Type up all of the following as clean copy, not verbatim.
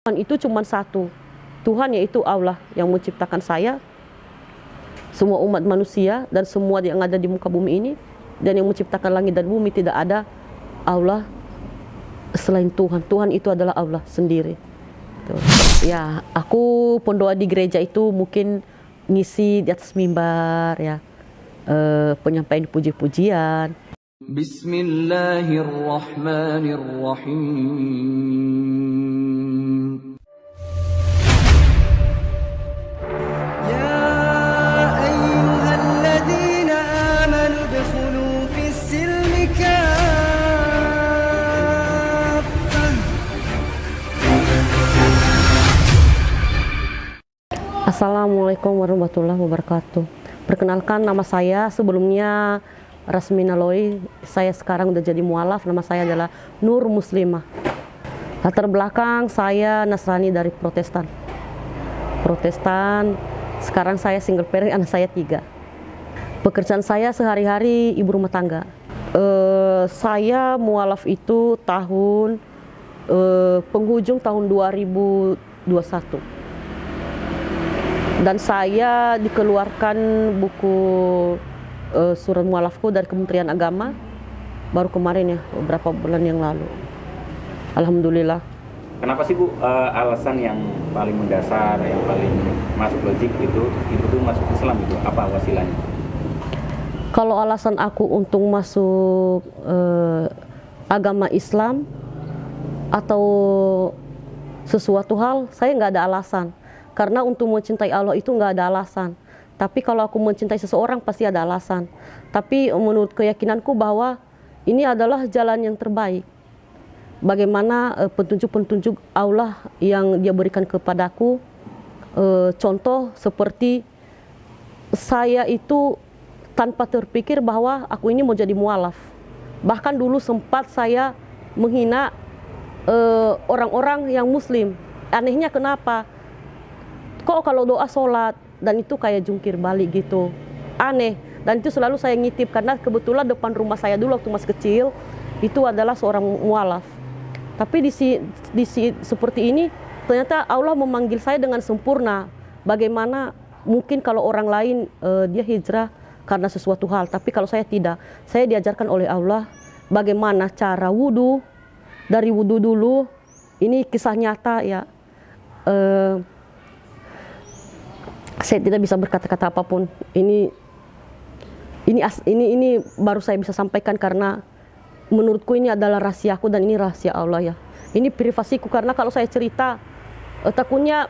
Tuhan itu cuma satu. Tuhan yaitu Allah yang menciptakan saya, semua umat manusia dan semua yang ada di muka bumi ini, dan yang menciptakan langit dan bumi. Tidak ada Allah selain Tuhan. Tuhan itu adalah Allah sendiri. Ya, aku pendoa di gereja itu mungkin ngisi di atas mimbar ya, penyampaian puji-pujian. Bismillahirrahmanirrahim. Ya ayyuhalladzina amanu dukhulu fis silmi kaffah. Assalamualaikum warahmatullahi wabarakatuh. Perkenalkan, nama saya sebelumnya Rasmina Loi. Saya sekarang udah jadi mualaf. Nama saya adalah Nur Muslimah. Latar belakang saya Nasrani dari Protestan. Sekarang saya single parent, anak saya 3. Pekerjaan saya sehari-hari ibu rumah tangga. Saya mualaf itu penghujung tahun 2021. Dan saya dikeluarkan buku surat mualafku dari Kementerian Agama baru kemarin ya, beberapa bulan yang lalu. Alhamdulillah. Kenapa sih Bu alasan yang paling mendasar, yang paling masuk logik itu tuh masuk Islam itu? Apa wasilahnya? Kalau alasan aku untuk masuk agama Islam atau sesuatu hal, saya nggak ada alasan. Karena untuk mencintai Allah itu nggak ada alasan. Tapi kalau aku mencintai seseorang pasti ada alasan. Tapi menurut keyakinanku bahwa ini adalah jalan yang terbaik. Bagaimana petunjuk-petunjuk Allah yang Dia berikan kepadaku. Contoh seperti saya itu tanpa terpikir bahwa aku ini mau jadi mualaf. Bahkan dulu sempat saya menghina orang-orang yang muslim. Anehnya kenapa? Kok kalau doa sholat dan itu kayak jungkir balik gitu, aneh. Dan itu selalu saya ngitip karena kebetulan depan rumah saya dulu waktu masih kecil itu adalah seorang mualaf. Tapi seperti ini ternyata Allah memanggil saya dengan sempurna. Bagaimana mungkin kalau orang lain dia hijrah karena sesuatu hal, tapi kalau saya tidak. Saya diajarkan oleh Allah bagaimana cara wudhu. Dari wudhu dulu, ini kisah nyata ya. Saya tidak bisa berkata-kata apapun. Ini baru saya bisa sampaikan karena menurutku ini adalah rahasiaku dan ini rahasia Allah ya. Ini privasiku karena kalau saya cerita takutnya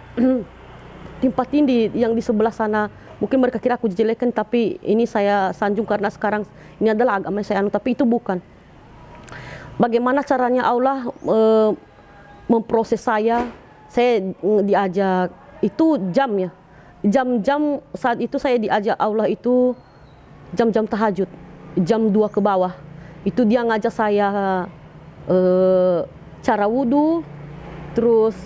timpa tindih yang di sebelah sana mungkin mereka kira aku jelekan, tapi ini saya sanjung karena sekarang ini adalah agama saya tapi itu bukan. Bagaimana caranya Allah memproses saya diajak itu jam ya. Jam-jam saat itu saya diajak Allah itu jam-jam tahajud, jam 2 ke bawah. Itu dia ngajak saya cara wudhu, terus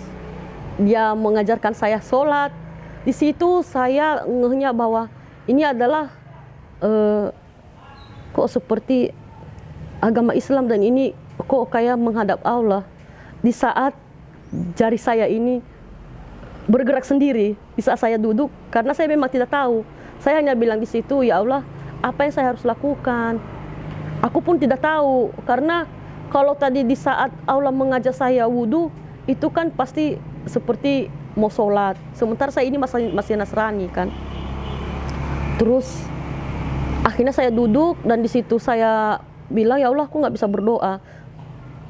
dia mengajarkan saya sholat. Di situ saya ngehnya bahwa ini adalah kok seperti agama Islam dan ini kok kayak menghadap Allah. Di saat jari saya ini bergerak sendiri di saat saya duduk, karena saya memang tidak tahu. Saya hanya bilang di situ, ya Allah, apa yang saya harus lakukan? Aku pun tidak tahu, karena kalau tadi di saat Allah mengajak saya wudhu, itu kan pasti seperti mau sholat. Sementara saya ini masih Nasrani kan. Terus akhirnya saya duduk dan di situ saya bilang, ya Allah, aku nggak bisa berdoa.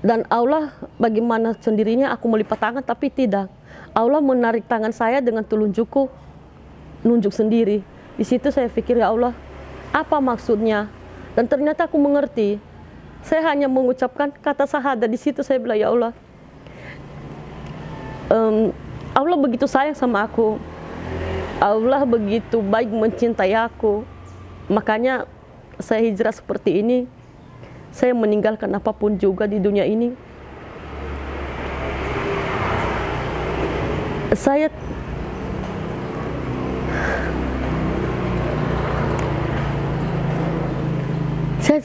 Dan Allah bagaimana sendirinya aku melipat tangan, tapi tidak. Allah menarik tangan saya dengan telunjukku, nunjuk sendiri. Di situ saya pikir, ya Allah, apa maksudnya? Dan ternyata aku mengerti. Saya hanya mengucapkan kata syahadat. Di situ saya bilang, ya Allah, Allah begitu sayang sama aku. Allah begitu baik mencintai aku. Makanya saya hijrah seperti ini. Saya meninggalkan apapun juga di dunia ini. Saya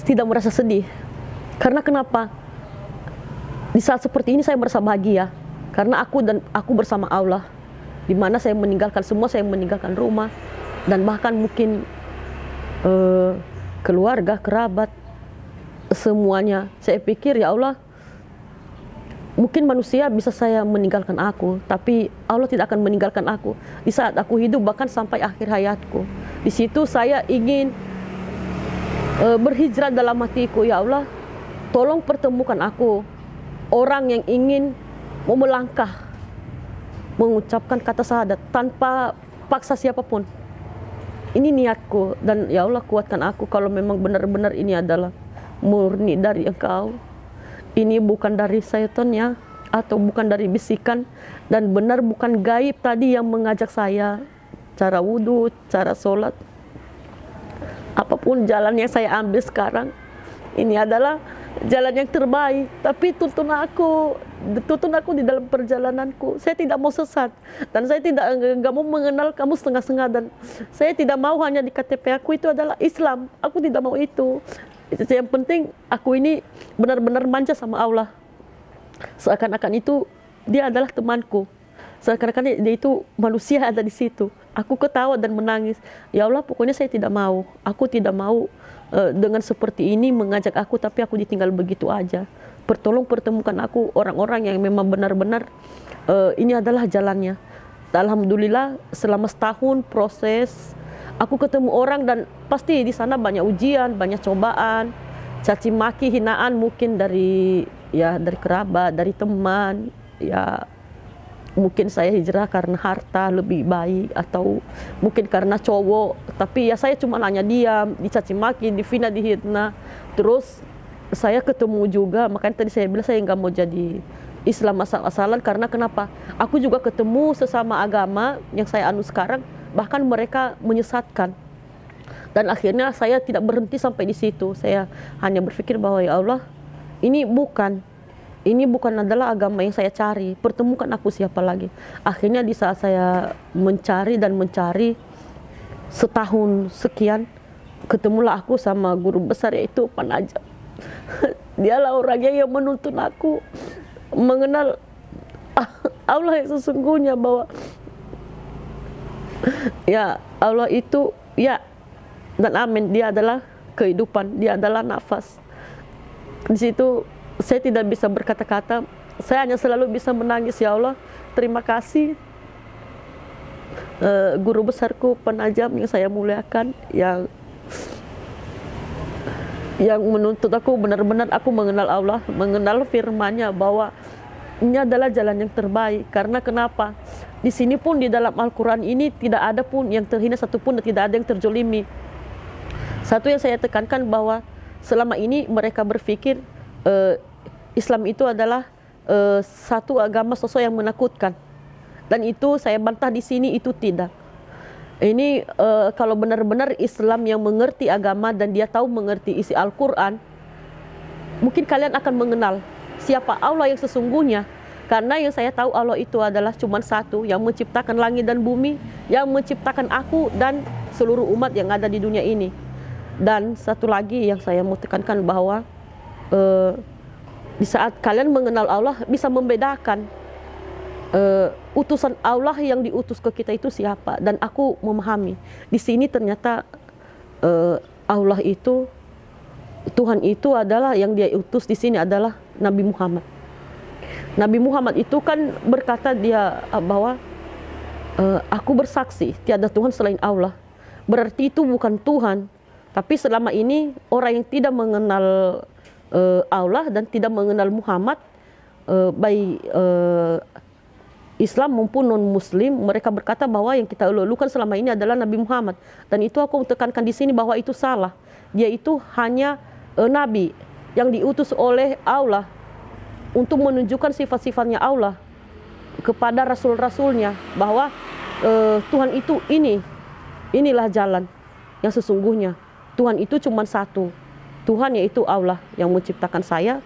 tidak merasa sedih. Karena kenapa? Di saat seperti ini saya merasa bahagia. Karena aku bersama Allah, di mana saya meninggalkan semua, saya meninggalkan rumah dan bahkan mungkin keluarga, kerabat, semuanya. Saya pikir ya Allah, mungkin manusia bisa saya meninggalkan aku, tapi Allah tidak akan meninggalkan aku di saat aku hidup, bahkan sampai akhir hayatku. Di situ saya ingin berhijrah dalam hatiku, ya Allah, tolong pertemukan aku orang yang ingin mau melangkah, mengucapkan kata syahadat tanpa paksa siapapun. Ini niatku, dan ya Allah kuatkan aku kalau memang benar-benar ini adalah murni dari Engkau. Ini bukan dari syaitan ya, atau bukan dari bisikan, dan benar bukan gaib tadi yang mengajak saya. Cara wudhu, cara sholat, apapun jalan yang saya ambil sekarang, ini adalah jalan yang terbaik. Tapi tuntun aku di dalam perjalananku. Saya tidak mau sesat, dan saya tidak mau mengenal kamu setengah-setengah, dan saya tidak mau hanya di KTP aku itu adalah Islam. Aku tidak mau itu. Yang penting aku ini benar-benar manja sama Allah. Seakan-akan itu dia adalah temanku. Seakan-akan dia itu manusia ada di situ. Aku ketawa dan menangis. Ya Allah, pokoknya saya tidak mau. Aku tidak mau dengan seperti ini mengajak aku, tapi aku ditinggal begitu aja. Tolong pertemukan aku orang-orang yang memang benar-benar ini adalah jalannya. Alhamdulillah selama setahun proses, aku ketemu orang, dan pasti di sana banyak ujian, banyak cobaan, caci maki, hinaan, mungkin dari kerabat, dari teman, ya mungkin saya hijrah karena harta lebih baik, atau mungkin karena cowok. Tapi ya saya cuma hanya diam, dicaci maki, difina, dihina. Terus saya ketemu juga, makanya tadi saya bilang saya nggak mau jadi Islam asal-asalan. Karena kenapa? Aku juga ketemu sesama agama yang saya anut sekarang, bahkan mereka menyesatkan. Dan akhirnya saya tidak berhenti sampai di situ. Saya hanya berpikir bahwa ya Allah, ini bukan adalah agama yang saya cari. Pertemukan aku siapa lagi. Akhirnya di saat saya mencari setahun sekian, ketemulah aku sama guru besar, yaitu Pak Najam. Dialah orangnya yang menuntun aku mengenal Allah yang sesungguhnya, bahwa ya Allah itu ya dan amin, dia adalah kehidupan, dia adalah nafas. Di situ saya tidak bisa berkata-kata, saya hanya selalu bisa menangis. Ya Allah, terima kasih guru besarku Pak Najam yang saya muliakan, yang menuntut aku benar-benar aku mengenal Allah, mengenal firman-Nya, bahwa ini adalah jalan yang terbaik. Karena kenapa? Di sini pun di dalam Al-Quran ini tidak ada pun yang terhina satupun, dan tidak ada yang terjolimi. Satu yang saya tekankan, bahwa selama ini mereka berpikir Islam itu adalah satu agama sosok yang menakutkan, dan itu saya bantah di sini, itu tidak. Ini kalau benar-benar Islam yang mengerti agama dan dia tahu mengerti isi Al-Quran, mungkin kalian akan mengenal siapa Allah yang sesungguhnya. Karena yang saya tahu, Allah itu adalah cuma satu, yang menciptakan langit dan bumi, yang menciptakan aku dan seluruh umat yang ada di dunia ini. Dan satu lagi yang saya mau tekankan, bahwa di saat kalian mengenal Allah, bisa membedakan utusan Allah yang diutus ke kita itu siapa. Dan aku memahami di sini ternyata Allah itu, Tuhan itu adalah yang dia utus di sini adalah Nabi Muhammad. Nabi Muhammad itu kan berkata dia bahwa aku bersaksi tiada Tuhan selain Allah. Berarti itu bukan Tuhan. Tapi selama ini orang yang tidak mengenal Allah dan tidak mengenal Muhammad, baik Islam maupun non-Muslim, mereka berkata bahwa yang kita elu-elukan selama ini adalah Nabi Muhammad. Dan itu aku tekankan di sini bahwa itu salah. Dia itu hanya Nabi yang diutus oleh Allah untuk menunjukkan sifat-sifatnya Allah kepada rasul-rasulnya, bahwa Tuhan itu inilah jalan yang sesungguhnya. Tuhan itu cuma satu. Tuhan yaitu Allah yang menciptakan saya,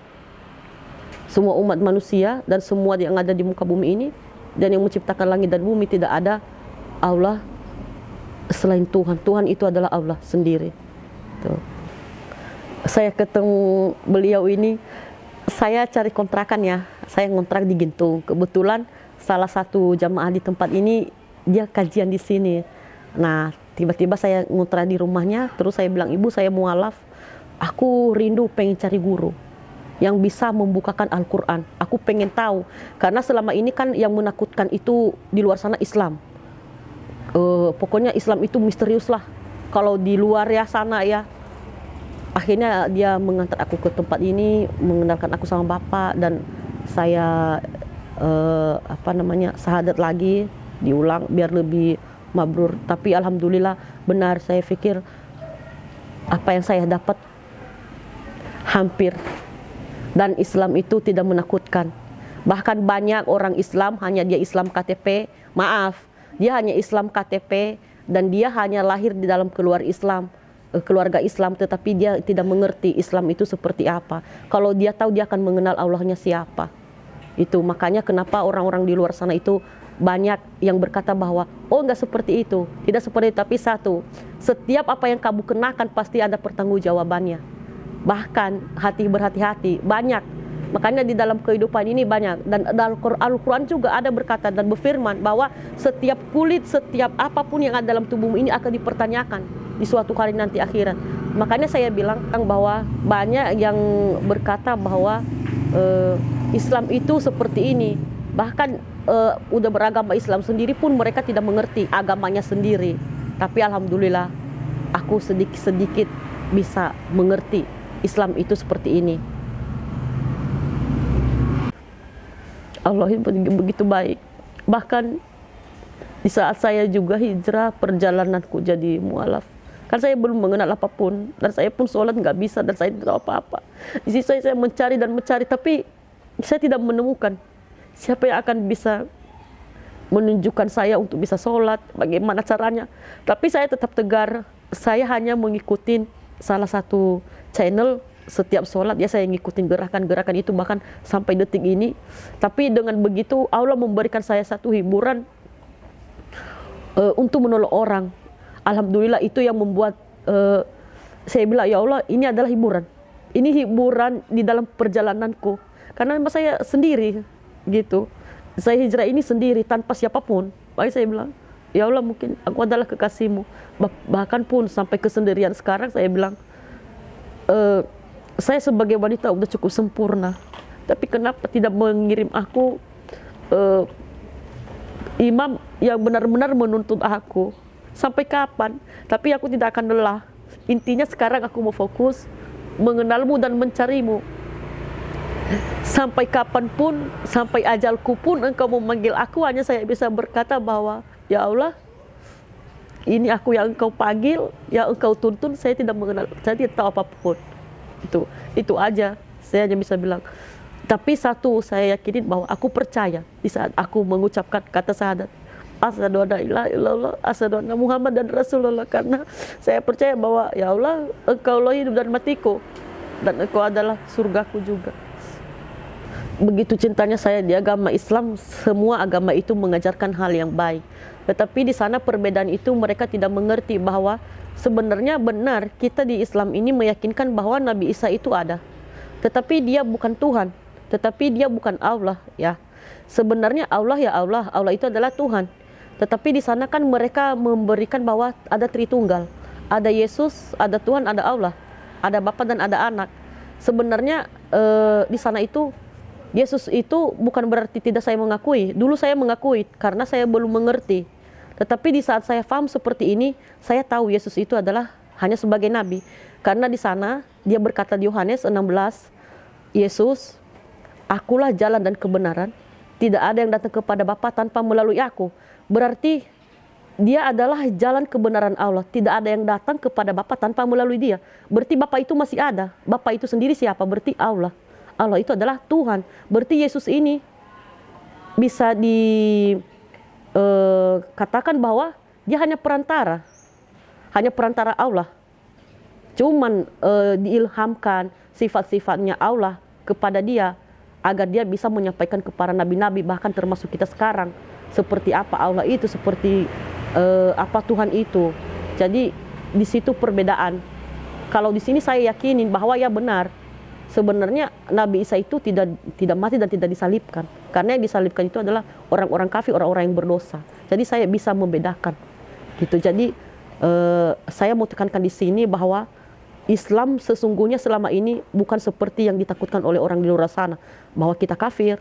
semua umat manusia, dan semua yang ada di muka bumi ini, dan yang menciptakan langit dan bumi. Tidak ada Allah selain Tuhan. Tuhan itu adalah Allah sendiri. Tuh. Saya ketemu beliau ini Saya cari kontrakan ya, saya ngontrak di Gintung. Kebetulan salah satu jamaah di tempat ini dia kajian di sini. Nah, tiba-tiba saya ngontrak di rumahnya, terus saya bilang, ibu saya mualaf, aku rindu pengen cari guru yang bisa membukakan Al-Quran. Aku pengen tahu, karena selama ini kan yang menakutkan itu di luar sana Islam. Pokoknya Islam itu misterius lah. Kalau di luar ya sana ya. Akhirnya dia mengantar aku ke tempat ini, mengenalkan aku sama bapak, dan saya syahadat lagi, diulang biar lebih mabrur. Tapi alhamdulillah benar, saya pikir apa yang saya dapat hampir. Dan Islam itu tidak menakutkan. Bahkan banyak orang Islam hanya dia Islam KTP, maaf, dia hanya Islam KTP dan dia hanya lahir di dalam keluarga Islam, tetapi dia tidak mengerti Islam itu seperti apa. Kalau dia tahu, dia akan mengenal Allahnya siapa. Itu makanya kenapa orang-orang di luar sana itu banyak yang berkata bahwa oh enggak seperti itu, tidak seperti itu. Tapi satu, setiap apa yang kamu kenakan pasti ada pertanggungjawabannya. Bahkan berhati-hati banyak. Makanya di dalam kehidupan ini banyak, dan dalam Al-Quran juga ada berkata dan berfirman bahwa setiap kulit, setiap apapun yang ada dalam tubuhmu ini akan dipertanyakan di suatu hari nanti akhirat. Makanya saya bilang bahwa banyak yang berkata bahwa Islam itu seperti ini. Bahkan udah beragama Islam sendiri pun mereka tidak mengerti agamanya sendiri. Tapi alhamdulillah aku sedikit-sedikit bisa mengerti Islam itu seperti ini. Allah begitu baik. Bahkan di saat saya juga hijrah, perjalananku jadi mualaf. Kan saya belum mengenal apapun, dan saya pun sholat nggak bisa, dan saya tidak tahu apa-apa. Di sini saya mencari dan mencari, tapi saya tidak menemukan siapa yang akan bisa menunjukkan saya untuk bisa sholat, bagaimana caranya. Tapi saya tetap tegar, saya hanya mengikuti salah satu channel. Setiap sholat ya saya ngikutin gerakan-gerakan itu, bahkan sampai detik ini. Tapi dengan begitu Allah memberikan saya satu hiburan untuk menolong orang. Alhamdulillah itu yang membuat saya bilang, ya Allah, ini adalah hiburan. Ini hiburan di dalam perjalananku. Karena memang saya sendiri gitu. Saya hijrah ini sendiri tanpa siapapun. Makanya saya bilang, ya Allah, mungkin aku adalah kekasihmu. Bahkan pun sampai kesendirian sekarang saya bilang, saya sebagai wanita udah cukup sempurna, tapi kenapa tidak mengirim aku imam yang benar-benar menuntut aku? Sampai kapan? Tapi aku tidak akan lelah. Intinya sekarang aku mau fokus mengenalmu dan mencarimu. Sampai kapanpun, sampai ajalku pun engkau memanggil aku, hanya saya bisa berkata bahwa ya Allah, ini aku yang engkau panggil, yang engkau tuntun. Saya tidak mengenal, saya tidak tahu apapun. Itu aja saya hanya bisa bilang. Tapi satu saya yakinin bahwa aku percaya di saat aku mengucapkan kata syahadat, asyhadu an la ilaha illallah, asyhadu anna Muhammad dan Rasulullah, karena saya percaya bahwa ya Allah, engkau hidup dan matiku, dan engkau adalah surgaku juga. Begitu cintanya saya di agama Islam. Semua agama itu mengajarkan hal yang baik, tetapi di sana perbedaan itu mereka tidak mengerti bahwa sebenarnya benar kita di Islam ini meyakinkan bahwa Nabi Isa itu ada, tetapi dia bukan Tuhan, tetapi dia bukan Allah ya. Sebenarnya Allah ya Allah, Allah itu adalah Tuhan. Tetapi di sana kan mereka memberikan bahwa ada Tritunggal, ada Yesus, ada Tuhan, ada Allah, ada Bapa dan ada Anak. Sebenarnya di sana itu Yesus itu bukan berarti tidak saya mengakui. Dulu saya mengakui karena saya belum mengerti. Tetapi di saat saya paham seperti ini, saya tahu Yesus itu adalah hanya sebagai nabi. Karena di sana dia berkata di Yohanes 16, Yesus, akulah jalan dan kebenaran. Tidak ada yang datang kepada Bapa tanpa melalui aku. Berarti dia adalah jalan kebenaran Allah. Tidak ada yang datang kepada Bapa tanpa melalui dia. Berarti Bapa itu masih ada. Bapa itu sendiri siapa? Berarti Allah. Allah itu adalah Tuhan. Berarti Yesus ini bisa katakan bahwa dia hanya perantara Allah. Cuman diilhamkan sifat-sifatnya Allah kepada dia agar dia bisa menyampaikan kepada nabi-nabi, bahkan termasuk kita sekarang, seperti apa Allah itu, seperti apa Tuhan itu. Jadi di situ perbedaan. Kalau di sini saya yakinin bahwa ya benar, sebenarnya Nabi Isa itu tidak mati dan tidak disalibkan. Karena yang disalibkan itu adalah orang-orang kafir, orang-orang yang berdosa. Jadi saya bisa membedakan gitu. Jadi saya mau tekankan di sini bahwa Islam sesungguhnya selama ini bukan seperti yang ditakutkan oleh orang di luar sana, bahwa kita kafir,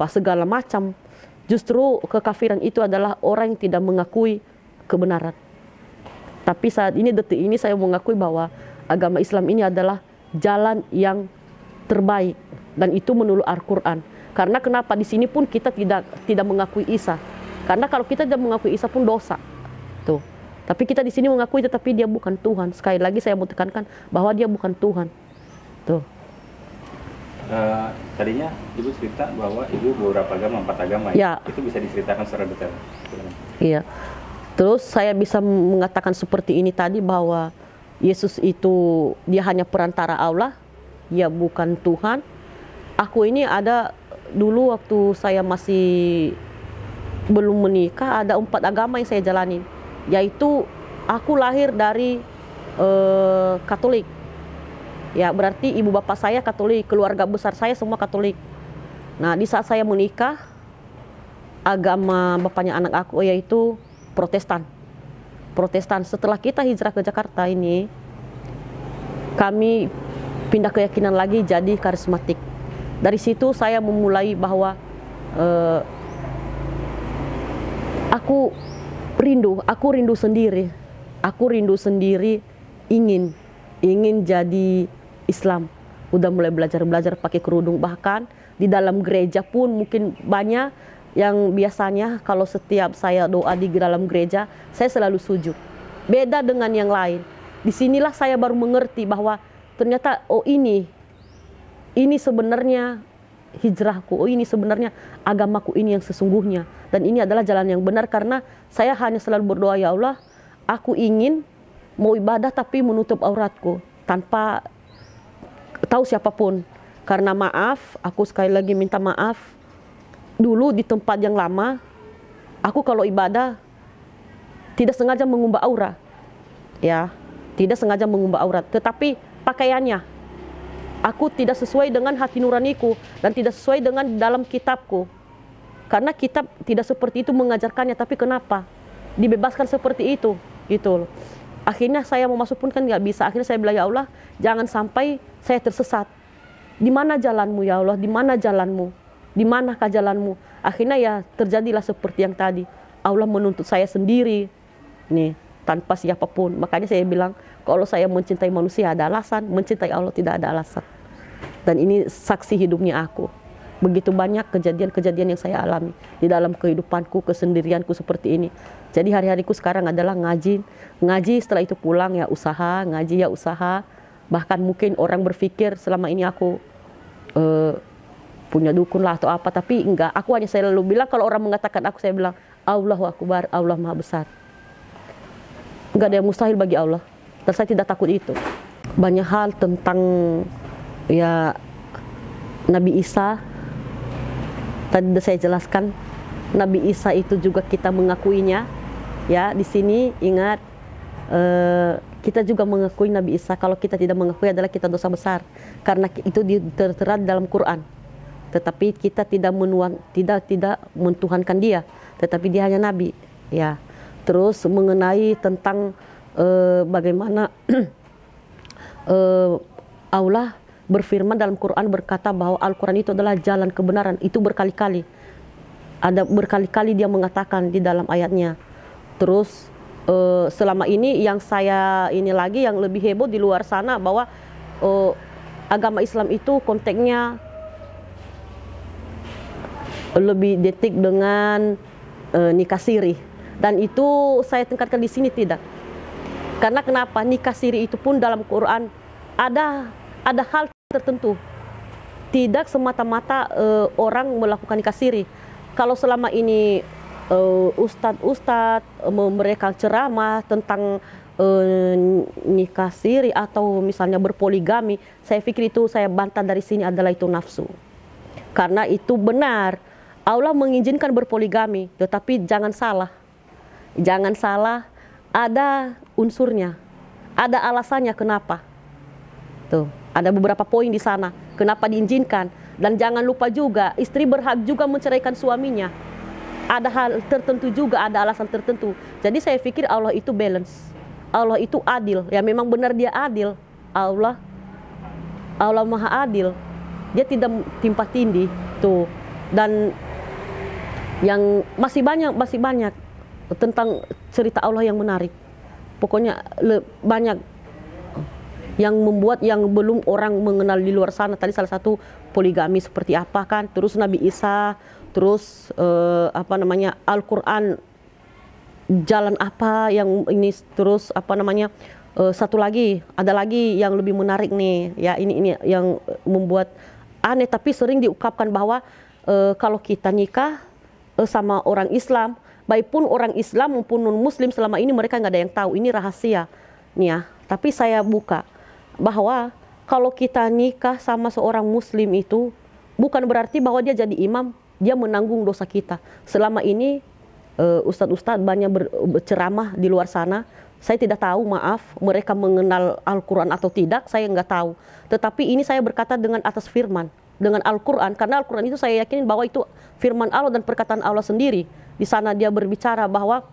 segala macam. Justru kekafiran itu adalah orang yang tidak mengakui kebenaran. Tapi saat ini, detik ini, saya mengakui bahwa agama Islam ini adalah jalan yang terbaik, dan itu menurut Al-Quran. Karena kenapa di sini pun kita tidak mengakui Isa? Karena kalau kita tidak mengakui Isa pun dosa. Tuh. Tapi kita di sini mengakui, tetapi dia bukan Tuhan. Sekali lagi saya mau tekankan bahwa dia bukan Tuhan. Tuh. Tadinya Ibu cerita bahwa Ibu beberapa agama, 4 agama ya. Itu bisa diceritakan secara detail. Iya. Terus saya bisa mengatakan seperti ini tadi, bahwa Yesus itu dia hanya perantara Allah, dia bukan Tuhan. Aku ini ada dulu waktu saya masih belum menikah, ada 4 agama yang saya jalani. Yaitu aku lahir dari Katolik. Ya, berarti ibu bapak saya Katolik, keluarga besar saya semua Katolik. Nah, di saat saya menikah, agama bapaknya anak aku yaitu Protestan. Setelah kita hijrah ke Jakarta ini, kami pindah keyakinan lagi jadi karismatik. Dari situ saya memulai bahwa aku rindu sendiri ingin jadi Islam. Udah mulai belajar pakai kerudung, bahkan di dalam gereja pun mungkin banyak yang biasanya kalau setiap saya doa di dalam gereja, saya selalu sujud. Beda dengan yang lain. Disinilah saya baru mengerti bahwa ternyata ini sebenarnya hijrahku, ini sebenarnya agamaku ini yang sesungguhnya. Dan ini adalah jalan yang benar, karena saya hanya selalu berdoa, ya Allah, aku ingin mau ibadah tapi menutup auratku tanpa tahu siapapun. Karena maaf, aku sekali lagi minta maaf, dulu di tempat yang lama, aku kalau ibadah tidak sengaja mengumbar aurat, ya, tidak sengaja mengumbar aurat. Tetapi pakaiannya, aku tidak sesuai dengan hati nuraniku dan tidak sesuai dengan dalam kitabku. Karena kitab tidak seperti itu mengajarkannya, tapi kenapa dibebaskan seperti itu, gitu loh. Akhirnya saya mau masuk pun kan nggak bisa. Akhirnya saya bilang, ya Allah, jangan sampai saya tersesat. Di mana jalanmu ya Allah? Di mana jalanmu? Di manakah jalanmu? Akhirnya ya terjadilah seperti yang tadi. Allah menuntut saya sendiri, nih, tanpa siapapun. Makanya saya bilang, kalau saya mencintai manusia ada alasan, mencintai Allah tidak ada alasan. Dan ini saksi hidupnya aku. Begitu banyak kejadian-kejadian yang saya alami di dalam kehidupanku, kesendirianku seperti ini. Jadi hari-hariku sekarang adalah ngaji, setelah itu pulang ya usaha, ngaji ya usaha. Bahkan mungkin orang berpikir selama ini aku punya dukun lah atau apa, tapi enggak. Aku hanya selalu bilang, kalau orang mengatakan aku, saya bilang, Allahu Akbar, Allah Maha Besar. Enggak ada yang mustahil bagi Allah. Dan saya tidak takut itu. Banyak hal tentang ya Nabi Isa, tadi sudah saya jelaskan. Nabi Isa itu juga kita mengakuinya. Ya, di sini ingat, kita juga mengakui Nabi Isa. Kalau kita tidak mengakui adalah kita dosa besar, karena itu tertera dalam Quran. Tetapi kita tidak mentuhankan dia, tetapi dia hanya nabi. Ya, terus mengenai tentang bagaimana Allah berfirman dalam Quran, berkata bahwa Al-Quran itu adalah jalan kebenaran. Itu berkali-kali. Ada berkali-kali dia mengatakan di dalam ayatnya. Terus selama ini yang saya ini lagi yang lebih heboh di luar sana, bahwa agama Islam itu konteksnya lebih detik dengan nikah siri. Dan itu saya tingkatkan di sini tidak. Karena kenapa? Nikah siri itu pun dalam Quran ada hal tertentu. Tidak semata-mata orang melakukan nikah siri. Kalau selama ini ustadz mereka ceramah tentang nikah siri atau misalnya berpoligami, saya pikir itu saya bantah dari sini adalah itu nafsu. Karena itu benar, Allah mengizinkan berpoligami, tetapi jangan salah, ada unsurnya, ada alasannya kenapa. Tuh, Ada beberapa poin di sana kenapa diizinkan. Dan jangan lupa juga istri berhak juga menceraikan suaminya. Ada hal tertentu juga, ada alasan tertentu. Jadi saya pikir Allah itu balance, Allah itu adil. Ya memang benar dia adil. Allah maha adil. Dia tidak timpa tindih tuh. Dan yang masih banyak tentang cerita Allah yang menarik. Pokoknya banyak yang membuat yang belum orang mengenal di luar sana. Tadi salah satu poligami seperti apa kan, terus Nabi Isa, terus Al-Quran jalan apa yang ini, terus satu lagi, ada lagi yang lebih menarik nih ya, ini yang membuat aneh tapi sering diungkapkan bahwa kalau kita nikah sama orang Islam, baik pun orang Islam maupun non Muslim, selama ini mereka nggak ada yang tahu, ini rahasia nih ya. Tapi saya buka bahwa kalau kita nikah sama seorang Muslim itu bukan berarti bahwa dia jadi imam, dia menanggung dosa kita. Selama ini ustadz-ustadz banyak berceramah di luar sana. Saya tidak tahu, maaf, mereka mengenal Al-Quran atau tidak, saya nggak tahu. Tetapi ini saya berkata dengan atas firman, dengan Al-Quran, karena Al-Quran itu saya yakin bahwa itu firman Allah dan perkataan Allah sendiri. Di sana dia berbicara bahwa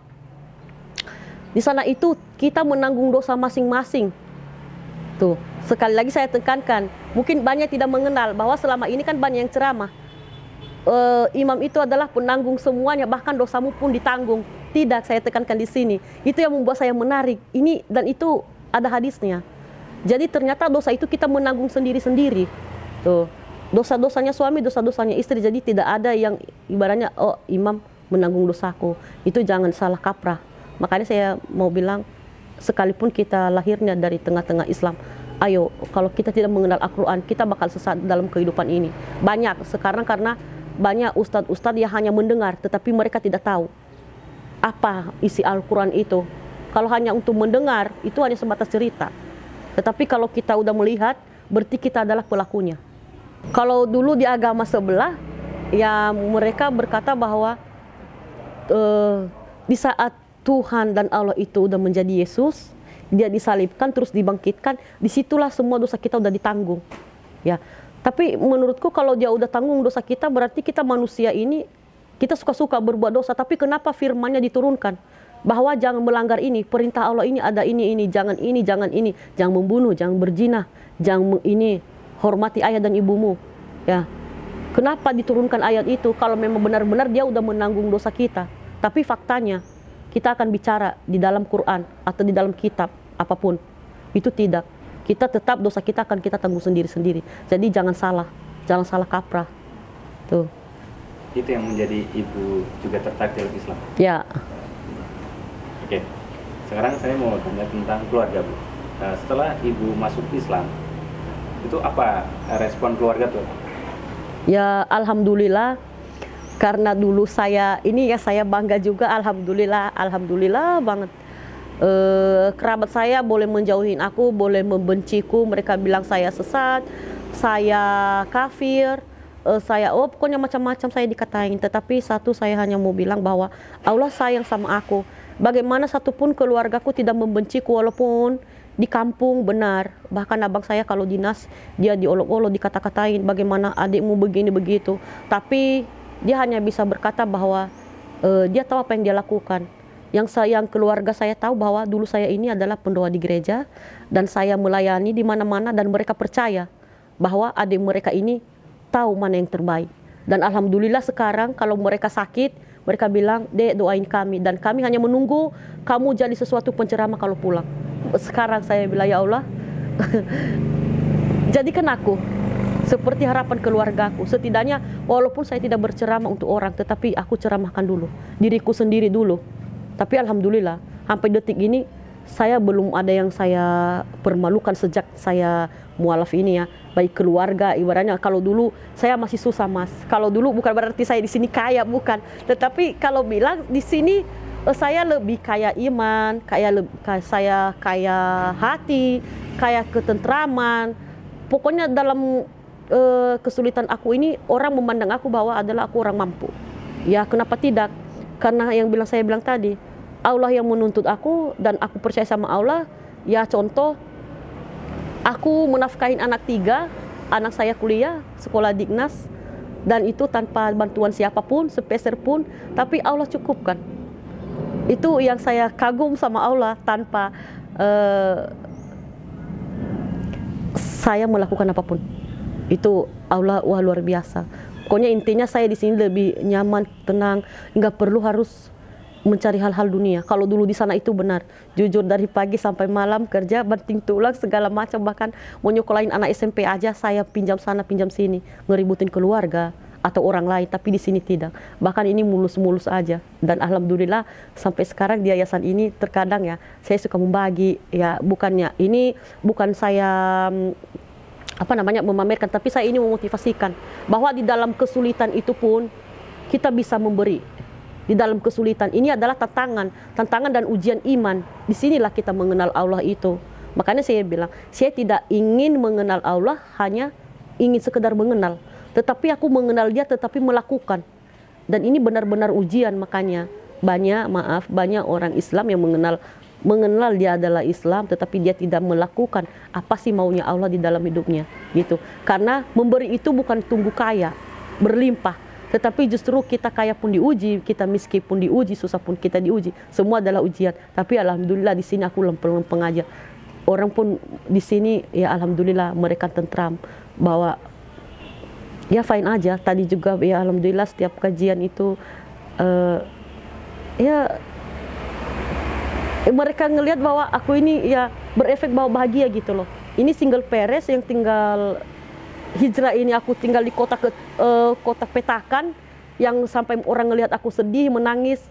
di sana itu kita menanggung dosa masing-masing. Tuh, sekali lagi saya tekankan, mungkin banyak tidak mengenal bahwa selama ini kan banyak yang ceramah. Imam itu adalah penanggung semuanya, bahkan dosamu pun ditanggung. Tidak, saya tekankan di sini. Itu yang membuat saya menarik. Ini dan itu ada hadisnya. Jadi ternyata dosa itu kita menanggung sendiri-sendiri. Tuh, dosa-dosanya suami, dosa-dosanya istri. Jadi tidak ada yang ibaratnya, oh imam menanggung dosaku. Itu jangan salah kaprah. Makanya saya mau bilang, sekalipun kita lahirnya dari tengah-tengah Islam, ayo, kalau kita tidak mengenal Al-Quran, kita bakal sesat dalam kehidupan ini. Banyak sekarang karena banyak ustadz-ustadz yang hanya mendengar, tetapi mereka tidak tahu apa isi Al-Quran itu. Kalau hanya untuk mendengar, itu hanya sebatas cerita. Tetapi kalau kita udah melihat, berarti kita adalah pelakunya. Kalau dulu di agama sebelah, ya mereka berkata bahwa di saat Tuhan dan Allah itu udah menjadi Yesus, dia disalibkan terus dibangkitkan, disitulah semua dosa kita udah ditanggung. Ya, tapi menurutku kalau dia udah tanggung dosa kita, berarti kita manusia ini kita suka-suka berbuat dosa. Tapi kenapa firman-Nya diturunkan bahwa jangan melanggar ini, perintah Allah ini ada ini, jangan ini, jangan membunuh, jangan berzina, jangan ini, hormati ayah dan ibumu. Ya, kenapa diturunkan ayat itu kalau memang benar-benar dia udah menanggung dosa kita? Tapi faktanya kita akan bicara di dalam Quran atau di dalam kitab apapun, itu tidak. Kita tetap dosa kita akan kita tanggung sendiri-sendiri. Jadi jangan salah kaprah. Tuh. Itu yang menjadi ibu juga tertarik dalam Islam. Ya. Oke. Sekarang saya mau tanya tentang keluarga, Bu. Nah, setelah ibu masuk Islam, itu apa respon keluarga tuh? Ya, alhamdulillah. Karena dulu saya bangga juga, alhamdulillah banget. Kerabat saya boleh menjauhin aku, boleh membenciku, mereka bilang saya sesat, saya kafir, pokoknya macam-macam saya dikatain. Tetapi satu saya hanya mau bilang bahwa Allah sayang sama aku. Bagaimana satupun keluargaku tidak membenciku walaupun di kampung benar. Bahkan abang saya kalau dinas dia diolok-olok, dikata-katain, bagaimana adikmu begini begitu. Tapi dia hanya bisa berkata bahwa dia tahu apa yang dia lakukan. Yang keluarga saya tahu bahwa dulu saya ini adalah pendoa di gereja dan saya melayani di mana-mana dan mereka percaya bahwa adik mereka ini tahu mana yang terbaik. Dan alhamdulillah sekarang kalau mereka sakit, mereka bilang, "Dek, doain kami." Dan kami hanya menunggu kamu jadi sesuatu penceramah kalau pulang. Sekarang saya bilang, ya Allah, jadikan aku seperti harapan keluargaku. Setidaknya walaupun saya tidak berceramah untuk orang, tetapi aku ceramahkan dulu diriku sendiri dulu. Tapi alhamdulillah sampai detik ini saya belum ada yang saya permalukan sejak saya mualaf ini ya. Baik keluarga, ibaratnya kalau dulu saya masih susah, Mas. Kalau dulu bukan berarti saya di sini kaya, bukan. Tetapi kalau bilang di sini saya lebih kaya iman, saya kaya hati, kaya ketentraman. Pokoknya dalam kesulitan aku ini orang memandang aku bahwa adalah aku orang mampu. Ya, kenapa tidak? Karena yang saya bilang tadi, Allah yang menuntut aku dan aku percaya sama Allah. Ya contoh, Aku menafkahin anak 3, anak saya kuliah, sekolah Dignas, dan itu tanpa bantuan siapapun, sepeser pun, tapi Allah cukupkan. Itu yang saya kagum sama Allah, tanpa saya melakukan apapun. Itu Allah, wah luar biasa. Pokoknya intinya saya di sini lebih nyaman, tenang, nggak perlu harus mencari hal-hal dunia. Kalau dulu di sana itu benar, jujur dari pagi sampai malam kerja, banting tulang segala macam, bahkan mau nyokolain anak SMP aja saya pinjam sana pinjam sini, ngeributin keluarga atau orang lain, tapi di sini tidak. Bahkan ini mulus-mulus aja, dan alhamdulillah sampai sekarang di yayasan ini terkadang ya saya suka membagi, ya bukannya ini bukan saya memamerkan, tapi saya ini memotivasikan bahwa di dalam kesulitan itu pun kita bisa memberi. Di dalam kesulitan ini adalah tantangan dan ujian iman. Disinilah kita mengenal Allah itu. Makanya saya bilang, saya tidak ingin mengenal Allah, hanya ingin sekedar mengenal. Tetapi aku mengenal Dia, tetapi melakukan. Dan ini benar-benar ujian. Makanya banyak orang Islam yang mengenal dia adalah Islam, tetapi dia tidak melakukan apa sih maunya Allah di dalam hidupnya, gitu. Karena memberi itu bukan tunggu kaya, berlimpah. Tetapi justru kita kaya pun diuji, kita miskin pun diuji, susah pun kita diuji. Semua adalah ujian. Tapi alhamdulillah di sini aku lempeng-lempeng aja. Orang pun di sini ya alhamdulillah mereka tentram bahwa ya fine aja. Tadi juga ya alhamdulillah setiap kajian itu mereka ngelihat bahwa aku ini ya berefek bahwa bahagia gitu loh. Ini single parents yang tinggal hijrah ini, aku tinggal di kota petakan, yang sampai orang ngelihat aku sedih, menangis.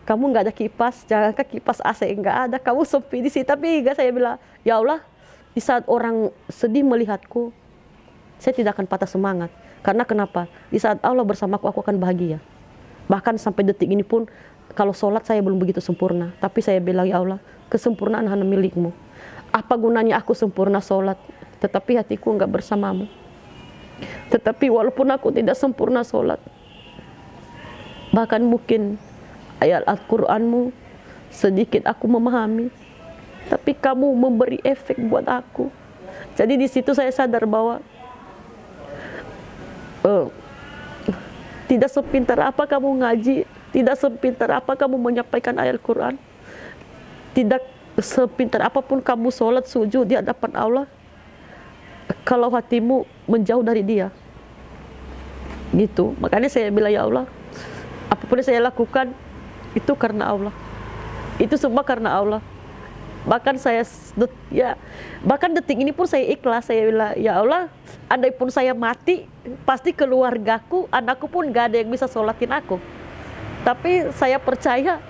Kamu nggak ada kipas, jangankan kipas AC nggak ada, kamu sepi di sini. Tapi enggak, saya bilang, ya Allah, di saat orang sedih melihatku, saya tidak akan patah semangat. Karena kenapa? Di saat Allah bersamaku, aku akan bahagia. Bahkan sampai detik ini pun, kalau sholat saya belum begitu sempurna. Tapi saya bilang, ya Allah, kesempurnaan hanya milikmu. Apa gunanya aku sempurna sholat, tetapi hatiku nggak bersamamu. Tetapi walaupun aku tidak sempurna sholat, bahkan mungkin ayat Al-Quranmu sedikit aku memahami, tapi kamu memberi efek buat aku. Jadi di situ saya sadar bahwa tidak sepintar apa kamu ngaji, tidak sepintar apa kamu menyampaikan ayat Al-Quran, tidak sepintar apapun kamu sholat sujud di hadapan Allah, kalau hatimu menjauh dari Dia, gitu. Makanya saya bilang, ya Allah, apapun yang saya lakukan itu karena Allah, itu semua karena Allah. Bahkan bahkan detik ini pun saya ikhlas. Saya bilang, ya Allah, andai pun saya mati, pasti keluargaku, anakku pun gak ada yang bisa sholatin aku. Tapi saya percaya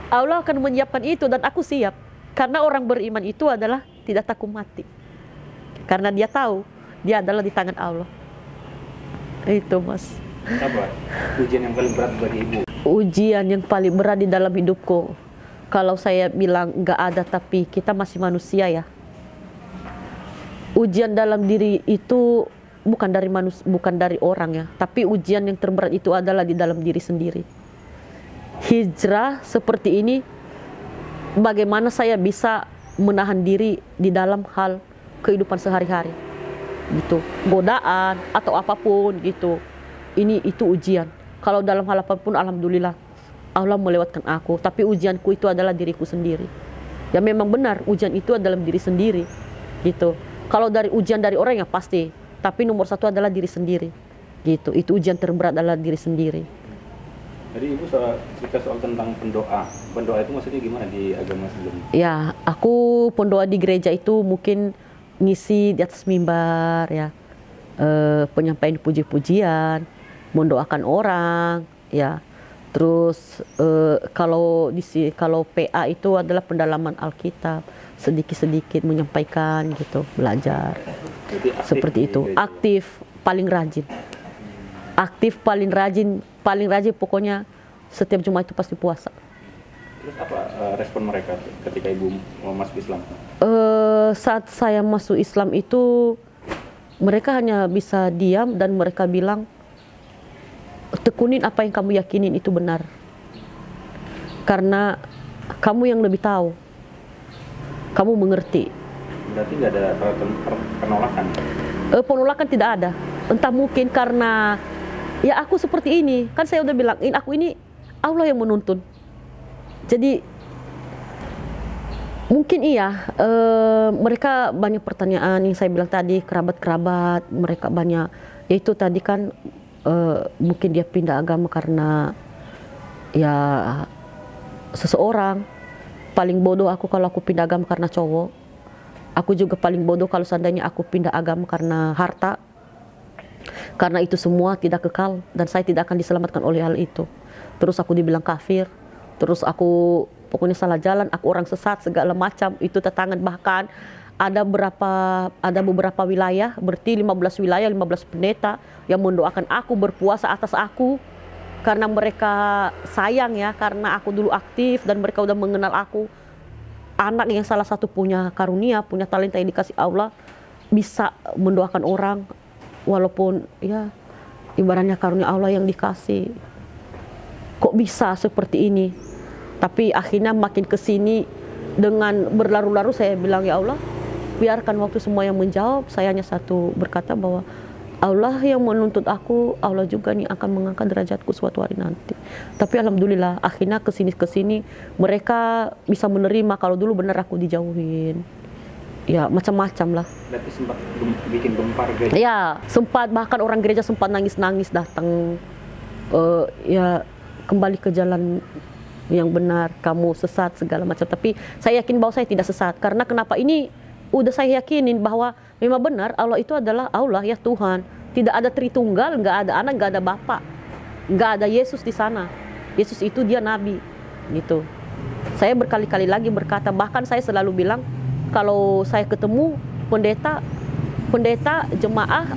Allah akan menyiapkan itu, dan aku siap. Karena orang beriman itu adalah tidak takut mati. Karena dia tahu dia adalah di tangan Allah. Itu Mas. Apa ujian yang paling berat bagi Ibu? Ujian yang paling berat di dalam hidupku, kalau saya bilang nggak ada, tapi kita masih manusia ya. Ujian dalam diri itu bukan dari orang ya, tapi ujian yang terberat itu adalah di dalam diri sendiri. Hijrah seperti ini, bagaimana saya bisa menahan diri di dalam hal kehidupan sehari-hari, gitu, godaan atau apapun gitu. Itu ujian. Kalau dalam hal apapun, alhamdulillah Allah melewatkan aku. Tapi ujianku itu adalah diriku sendiri. Ya memang benar, ujian itu adalah diri sendiri, gitu. Kalau dari ujian dari orang ya pasti, tapi nomor satu adalah diri sendiri, gitu. Itu ujian terberat adalah diri sendiri. Jadi Ibu cerita soal tentang pendoa. Pendoa itu maksudnya gimana di agama sebelumnya? Ya, aku pendoa di gereja itu mungkin ngisi di atas mimbar ya, penyampaian puji-pujian, mendoakan orang ya. Terus kalau PA itu adalah pendalaman Alkitab, sedikit-sedikit menyampaikan gitu, belajar. Seperti itu. Aktif paling rajin. Paling rajin pokoknya setiap Jumat itu pasti puasa. Terus apa respon mereka ketika Ibu mau masuk Islam? Saat saya masuk Islam itu mereka hanya bisa diam dan mereka bilang, tekunin apa yang kamu yakinin itu benar, karena kamu yang lebih tahu, kamu mengerti. Berarti nggak ada penolakan? Penolakan tidak ada. Entah mungkin karena ya aku seperti ini, kan saya udah bilang, aku ini Allah yang menuntun. Jadi mungkin iya, mereka banyak pertanyaan yang saya bilang tadi, kerabat-kerabat mereka banyak. Yaitu tadi kan mungkin dia pindah agama karena ya seseorang. Paling bodoh aku kalau aku pindah agama karena cowok. Aku juga paling bodoh kalau seandainya aku pindah agama karena harta. Karena itu semua tidak kekal dan saya tidak akan diselamatkan oleh hal itu. Terus aku dibilang kafir, terus aku pokoknya salah jalan, aku orang sesat segala macam. Itu tetangga, bahkan ada beberapa wilayah, berarti 15 wilayah, 15 pendeta yang mendoakan aku, berpuasa atas aku karena mereka sayang ya, karena aku dulu aktif dan mereka udah mengenal aku. Anak yang salah satu punya karunia, punya talenta yang dikasih Allah, bisa mendoakan orang walaupun ya ibaratnya karunia Allah yang dikasih. Kok bisa seperti ini? Tapi akhirnya makin kesini dengan berlaru-laru saya bilang, ya Allah, biarkan waktu semua yang menjawab. Saya hanya satu berkata bahwa Allah yang menuntut aku, Allah juga nih akan mengangkat derajatku suatu hari nanti. Tapi alhamdulillah akhirnya kesini mereka bisa menerima kalau dulu benar aku dijauhin. Ya macam-macam lah. Berarti sempat bikin gempar gereja? Ya sempat, bahkan orang gereja sempat nangis-nangis datang. Ya kembali ke jalan yang benar, kamu sesat segala macam. Tapi saya yakin bahwa saya tidak sesat. Karena kenapa ini udah saya yakinin bahwa memang benar Allah itu adalah Allah ya Tuhan. Tidak ada Tritunggal, nggak ada anak, nggak ada bapak, nggak ada Yesus di sana. Yesus itu dia nabi, gitu. Saya berkali-kali lagi berkata, bahkan saya selalu bilang kalau saya ketemu pendeta, jemaah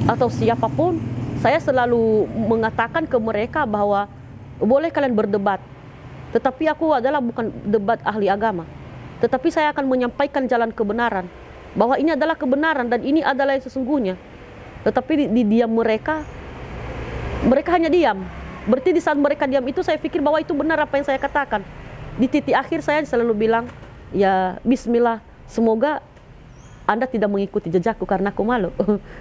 atau siapapun, saya selalu mengatakan ke mereka bahwa boleh kalian berdebat, tetapi aku adalah bukan debat ahli agama. Tetapi saya akan menyampaikan jalan kebenaran, bahwa ini adalah kebenaran dan ini adalah yang sesungguhnya. Tetapi di diam mereka hanya diam. Berarti di saat mereka diam itu saya pikir bahwa itu benar apa yang saya katakan. Di titik akhir saya selalu bilang, ya bismillah, semoga Anda tidak mengikuti jejakku karena aku malu.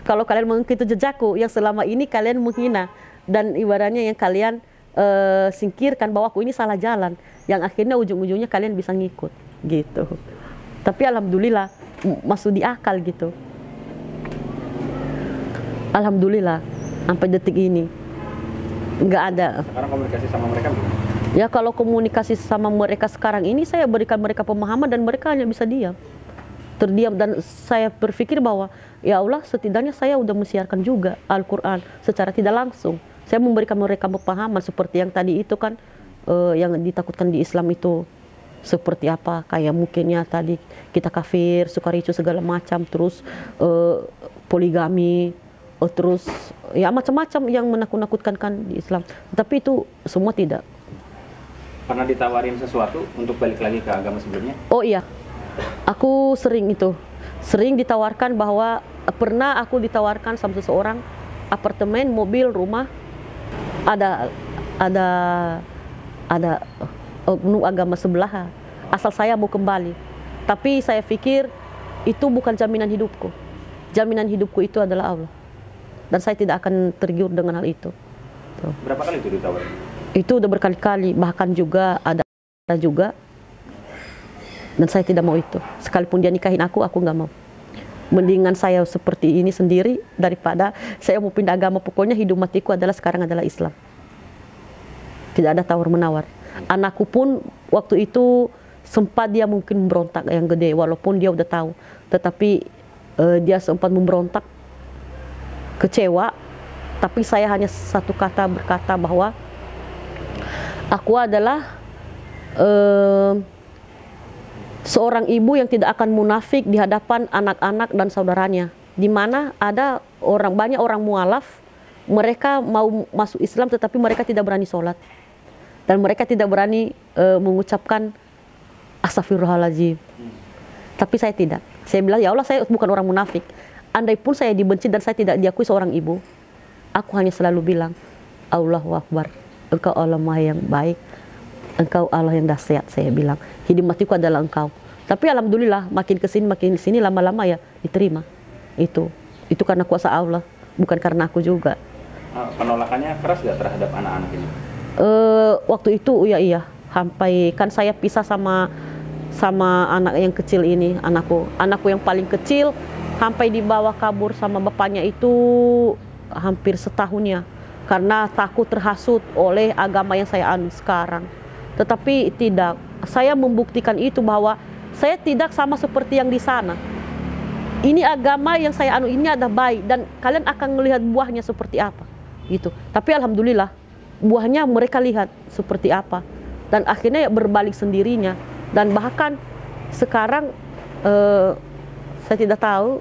Kalau kalian mengikuti jejakku yang selama ini kalian menghina dan ibaratnya yang kalian singkirkan bahwa aku ini salah jalan, yang akhirnya ujung-ujungnya kalian bisa ngikut gitu. Tapi alhamdulillah masuk di akal gitu. Alhamdulillah sampai detik ini nggak ada. Sekarang komunikasi sama mereka gimana? Ya kalau komunikasi sama mereka sekarang ini saya berikan mereka pemahaman dan mereka hanya bisa diam, terdiam. Dan saya berpikir bahwa ya Allah, setidaknya saya udah mensiarkan juga Al-Quran secara tidak langsung. Saya memberikan mereka pemahaman seperti yang tadi itu kan, yang ditakutkan di Islam itu seperti apa, kayak mungkinnya tadi kita kafir, suka ricu segala macam, terus poligami, terus ya macam-macam yang menakut-nakutkan kan di Islam. Tapi itu semua tidak. Pernah ditawarin sesuatu untuk balik lagi ke agama sebelumnya? Oh iya, aku sering ditawarkan bahwa pernah aku ditawarkan sama seseorang apartemen, mobil, rumah, ada agama sebelah, asal saya mau kembali. Tapi saya pikir itu bukan jaminan hidupku. Jaminan hidupku itu adalah Allah, dan saya tidak akan tergiur dengan hal itu. Tuh. Berapa kali itu ditawarin? Itu udah berkali-kali, bahkan juga ada juga, dan saya tidak mau itu. Sekalipun dia nikahin aku nggak mau. Mendingan saya seperti ini sendiri daripada saya mau pindah agama. Pokoknya hidup matiku adalah sekarang adalah Islam. Tidak ada tawar-menawar. Anakku pun waktu itu sempat dia mungkin memberontak yang gede, walaupun dia udah tahu. Tetapi dia sempat memberontak, kecewa. Tapi saya hanya satu kata berkata bahwa aku adalah seorang ibu yang tidak akan munafik di hadapan anak-anak dan saudaranya. Di mana ada banyak orang mualaf, mereka mau masuk Islam tetapi mereka tidak berani sholat. Dan mereka tidak berani mengucapkan astagfirullahaladzim. Tapi saya tidak. Saya bilang, ya Allah, saya bukan orang munafik. Andai pun saya dibenci dan saya tidak diakui seorang ibu, aku hanya selalu bilang, Allahu Akbar, Engkau Allah Maha yang baik, Engkau Allah yang dahsyat. Saya bilang, hidup matiku adalah Engkau. Tapi alhamdulillah makin kesini lama-lama ya diterima. Itu karena kuasa Allah, bukan karena aku juga. Penolakannya keras gak terhadap anak-anak ini? Waktu itu iya, sampai kan saya pisah sama anak yang kecil ini, anakku yang paling kecil, sampai dibawa kabur sama bapaknya itu hampir setahunnya, karena takut terhasut oleh agama yang saya anut sekarang. Tetapi tidak, saya membuktikan itu bahwa saya tidak sama seperti yang di sana. Ini agama yang saya anut ini ada baik, dan kalian akan melihat buahnya seperti apa gitu. Tapi alhamdulillah buahnya mereka lihat seperti apa, dan akhirnya berbalik sendirinya. Dan bahkan sekarang saya tidak tahu,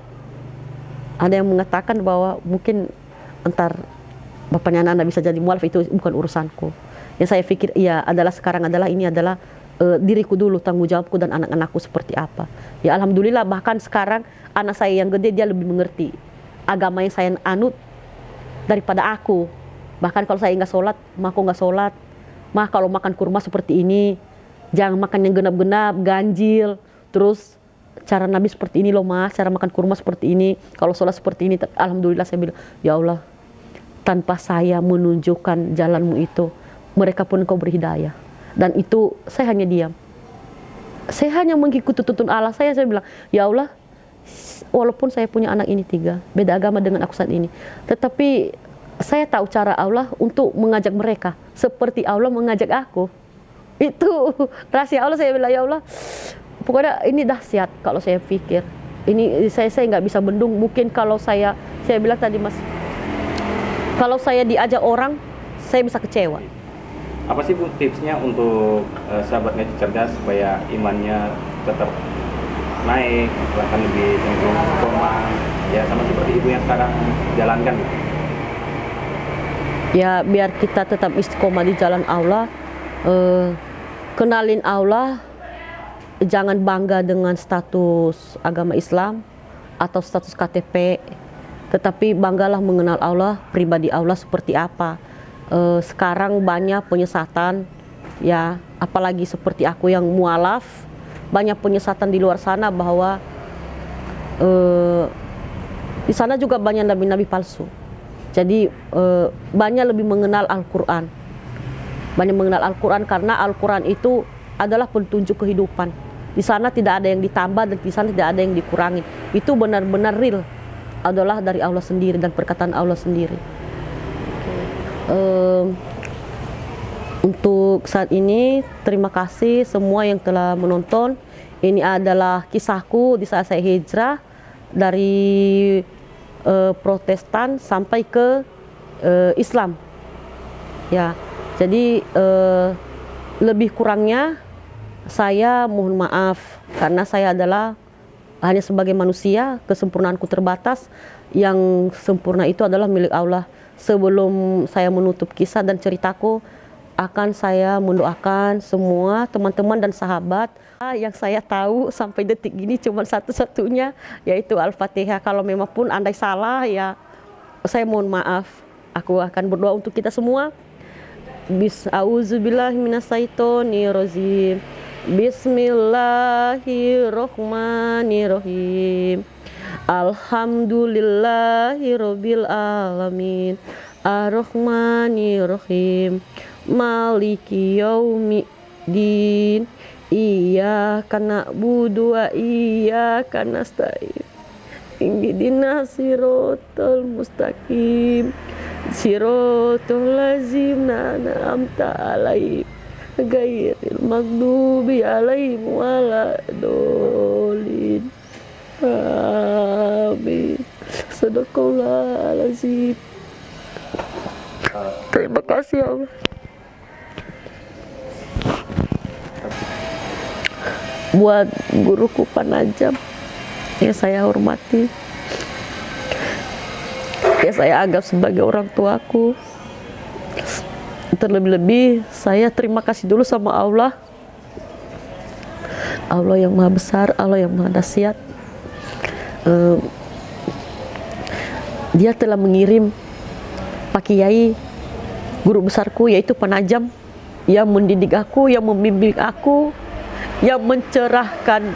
ada yang mengatakan bahwa mungkin entar bapaknya anak bisa jadi mualaf, itu bukan urusanku. Yang saya pikir sekarang adalah ini adalah diriku dulu, tanggung jawabku dan anak-anakku seperti apa. Ya alhamdulillah, bahkan sekarang anak saya yang gede dia lebih mengerti agama yang saya anut daripada aku. Bahkan kalau saya nggak sholat, aku nggak sholat. Mah kalau makan kurma seperti ini, jangan makan yang genap-genap, ganjil. Terus cara Nabi seperti ini loh mas, cara makan kurma seperti ini, kalau sholat seperti ini. Alhamdulillah saya bilang, ya Allah, tanpa saya menunjukkan jalanmu itu, mereka pun kau beri hidayah. Dan itu saya hanya diam. Saya hanya mengikuti tuntun Allah. Saya bilang, ya Allah, walaupun saya punya anak ini 3, beda agama dengan aku saat ini, tetapi saya tahu cara Allah untuk mengajak mereka seperti Allah mengajak aku. Itu rahasia Allah. Saya bilang, ya Allah, pokoknya ini dahsyat. Kalau saya pikir ini saya nggak bisa bendung. Mungkin kalau saya bilang tadi mas, kalau saya diajak orang saya bisa kecewa. Apa sih Bu tipsnya untuk sahabat ngaji cerdas supaya imannya tetap naik, bahkan lebih cenderung istiqomah, ya sama seperti ibu yang sekarang jalankan? Ya biar kita tetap istiqomah di jalan Allah, kenalin Allah, jangan bangga dengan status agama Islam atau status KTP, tetapi banggalah mengenal Allah, pribadi Allah seperti apa. Sekarang banyak penyesatan, ya apalagi seperti aku yang mualaf, banyak penyesatan di luar sana bahwa di sana juga banyak nabi-nabi palsu. Jadi banyak lebih mengenal Al-Quran, karena Al-Quran itu adalah petunjuk kehidupan. Di sana tidak ada yang ditambah dan di sana tidak ada yang dikurangi. Itu benar-benar real, adalah dari Allah sendiri dan perkataan Allah sendiri. Untuk saat ini terima kasih semua yang telah menonton. Ini adalah kisahku di saat saya hijrah dari Protestan sampai ke Islam. Ya, jadi lebih kurangnya saya mohon maaf karena saya adalah hanya sebagai manusia, kesempurnaanku terbatas. Yang sempurna itu adalah milik Allah. Sebelum saya menutup kisah dan ceritaku, akan saya mendoakan semua teman-teman dan sahabat yang saya tahu sampai detik ini cuma satu-satunya, yaitu Al-Fatihah. Kalau memang pun andai salah, ya saya mohon maaf. Aku akan berdoa untuk kita semua. Auzubillahiminasyaitonirrajim. Bismillahirrahmanirrahim. Alhamdulillahirabbil alamin. Ar-Rahmanirrahim. Maliki yaumiddin. Iyyaka na'budu wa iyyaka nasta'in. Ihdinas siratal mustaqim. Siratal ladzina an'amta 'alaihim ghairil maghdubi 'alaihim waladdallin. Amin. Sadaqallahul azim. Terima kasih Allah. Buat guruku Panajam yang saya hormati, ya saya anggap sebagai orang tuaku. Terlebih-lebih saya terima kasih dulu sama Allah, Allah yang maha besar, Allah yang maha dahsyat. Dia telah mengirim Pak Kiai, guru besarku, yaitu Panajam, yang mendidik aku, yang membimbing aku, yang mencerahkan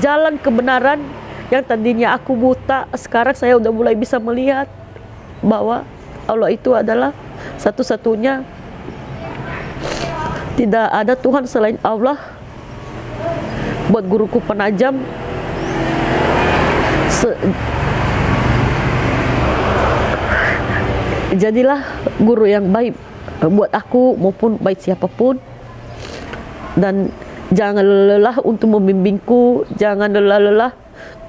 jalan kebenaran. Yang tadinya aku buta, sekarang saya udah mulai bisa melihat bahwa Allah itu adalah satu-satunya. Tidak ada Tuhan selain Allah. Buat guruku penajam, jadilah guru yang baik buat aku maupun baik siapapun. Dan jangan lelah untuk membimbingku, jangan lelah-lelah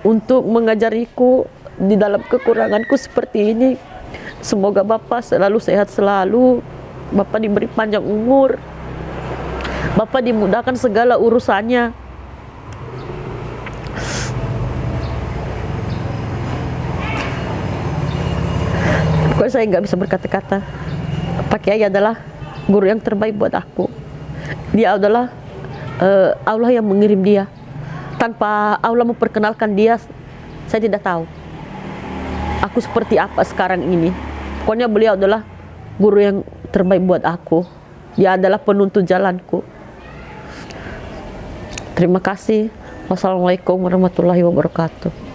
untuk mengajariku di dalam kekuranganku seperti ini. Semoga Bapak selalu sehat selalu, Bapak diberi panjang umur, Bapak dimudahkan segala urusannya. Pokoknya saya nggak bisa berkata-kata. Pak Kiai adalah guru yang terbaik buat aku. Dia adalah Allah yang mengirim dia. Tanpa Allah memperkenalkan dia, saya tidak tahu aku seperti apa sekarang ini. Pokoknya beliau adalah guru yang terbaik buat aku. Dia adalah penuntun jalanku. Terima kasih. Wassalamualaikum warahmatullahi wabarakatuh.